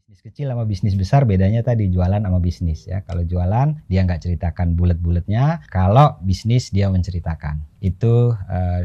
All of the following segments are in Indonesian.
Bisnis kecil sama bisnis besar bedanya tadi jualan sama bisnis ya. Kalau jualan dia nggak ceritakan bulet-buletnya, kalau bisnis dia menceritakan. Itu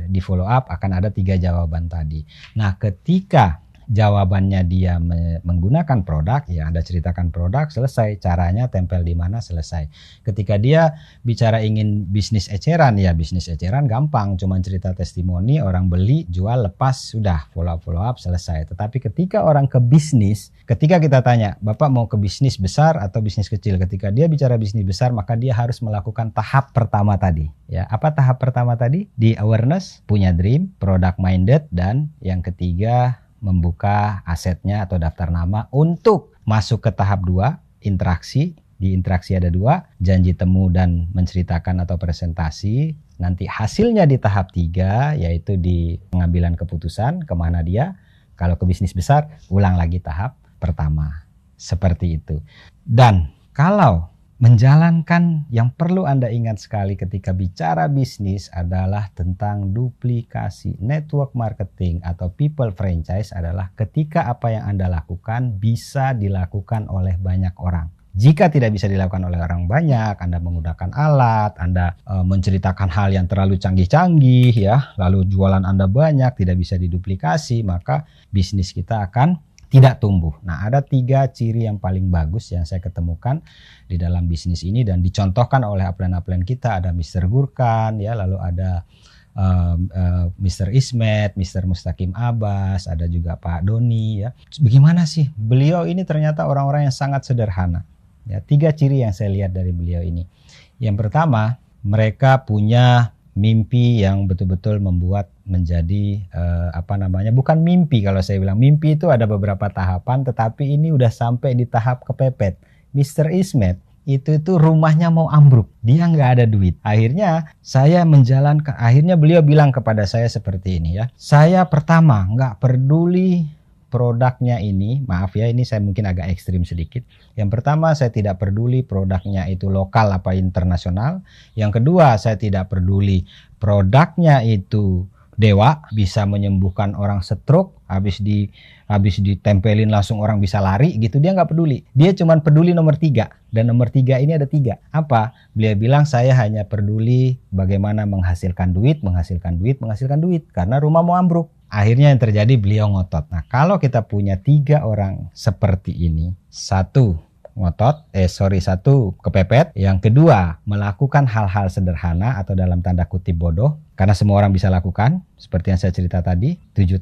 di follow up akan ada 3 jawaban tadi. Nah ketika jawabannya dia menggunakan produk, ya Anda ceritakan produk, selesai. Caranya tempel di mana, selesai. Ketika dia bicara ingin bisnis eceran, ya bisnis eceran gampang, cuma cerita testimoni, orang beli, jual, lepas, sudah follow up, selesai. Tetapi ketika orang ke bisnis, ketika kita tanya, Bapak mau ke bisnis besar atau bisnis kecil? Ketika dia bicara bisnis besar, maka dia harus melakukan tahap pertama tadi. Ya, apa tahap pertama tadi? Di awareness, punya dream, product minded, dan yang ketiga membuka asetnya atau daftar nama untuk masuk ke tahap 2, interaksi. Di interaksi ada 2, janji temu dan menceritakan atau presentasi. Nanti hasilnya di tahap 3, yaitu di pengambilan keputusan, kemana dia. Kalau ke bisnis besar, ulang lagi tahap pertama. Seperti itu. Dan kalau menjalankan, yang perlu Anda ingat sekali ketika bicara bisnis adalah tentang duplikasi. Network marketing atau people franchise adalah ketika apa yang Anda lakukan bisa dilakukan oleh banyak orang. Jika tidak bisa dilakukan oleh orang banyak, Anda menggunakan alat, Anda menceritakan hal yang terlalu canggih-canggih, ya, lalu jualan Anda banyak, tidak bisa diduplikasi, maka bisnis kita akan tidak tumbuh. Nah, ada 3 ciri yang paling bagus yang saya ketemukan di dalam bisnis ini dan dicontohkan oleh upline-upline kita. Ada Mr. Gurkan, ya, lalu ada Mr. Ismet, Mr. Mustaqim Abbas, ada juga Pak Doni, ya. Bagaimana sih? Beliau ini ternyata orang-orang yang sangat sederhana. Ya, 3 ciri yang saya lihat dari beliau ini. Yang pertama, mereka punya mimpi yang betul-betul membuat menjadi bukan mimpi. Kalau saya bilang mimpi itu ada beberapa tahapan, tetapi ini udah sampai di tahap kepepet. Mr. Ismet itu rumahnya mau ambruk, dia nggak ada duit. Akhirnya beliau bilang kepada saya seperti ini, ya, saya pertama nggak peduli produknya ini, maaf ya ini saya mungkin agak ekstrim sedikit. Yang pertama, saya tidak peduli produknya itu lokal apa internasional. Yang kedua, saya tidak peduli produknya itu dewa, bisa menyembuhkan orang stroke, habis ditempelin langsung orang bisa lari gitu, dia nggak peduli. Dia cuma peduli nomor 3, dan nomor 3 ini ada 3. Apa? Beliau bilang saya hanya peduli bagaimana menghasilkan duit, karena rumah mau ambruk. Akhirnya yang terjadi beliau ngotot. Nah, kalau kita punya 3 orang seperti ini, 1 kepepet, yang kedua melakukan hal-hal sederhana atau dalam tanda kutip bodoh, karena semua orang bisa lakukan, seperti yang saya cerita tadi, 7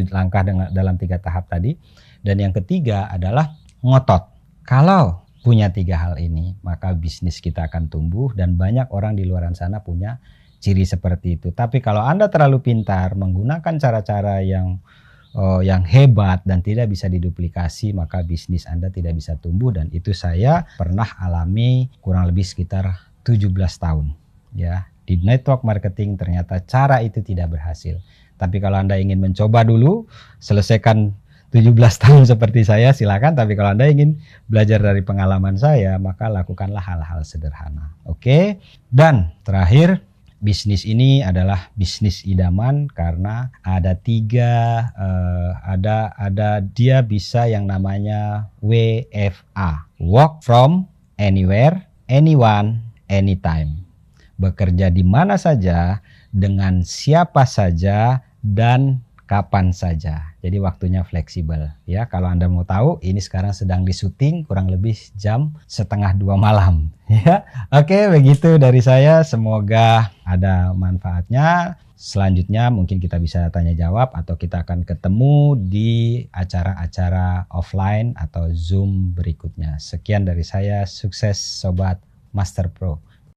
langkah dalam 3 tahap tadi. Dan yang ketiga adalah ngotot. Kalau punya 3 hal ini, maka bisnis kita akan tumbuh dan banyak orang di luar sana punya ciri seperti itu. Tapi kalau Anda terlalu pintar menggunakan cara-cara yang hebat dan tidak bisa diduplikasi, maka bisnis Anda tidak bisa tumbuh. Dan itu saya pernah alami kurang lebih sekitar 17 tahun. Ya, di network marketing ternyata cara itu tidak berhasil. Tapi kalau Anda ingin mencoba dulu, selesaikan 17 tahun seperti saya, silakan. Tapi kalau Anda ingin belajar dari pengalaman saya, maka lakukanlah hal-hal sederhana. Oke? Dan terakhir, bisnis ini adalah bisnis idaman karena ada 3, dia bisa yang namanya WFA, work from anywhere, anyone, anytime. Bekerja di mana saja, dengan siapa saja, dan kapan saja. Jadi waktunya fleksibel. Ya, kalau Anda mau tahu, ini sekarang sedang disyuting kurang lebih jam 1:30 malam. Ya, oke, begitu dari saya. Semoga ada manfaatnya. Selanjutnya mungkin kita bisa tanya jawab atau kita akan ketemu di acara-acara offline atau Zoom berikutnya. Sekian dari saya. Sukses Sobat Master Pro.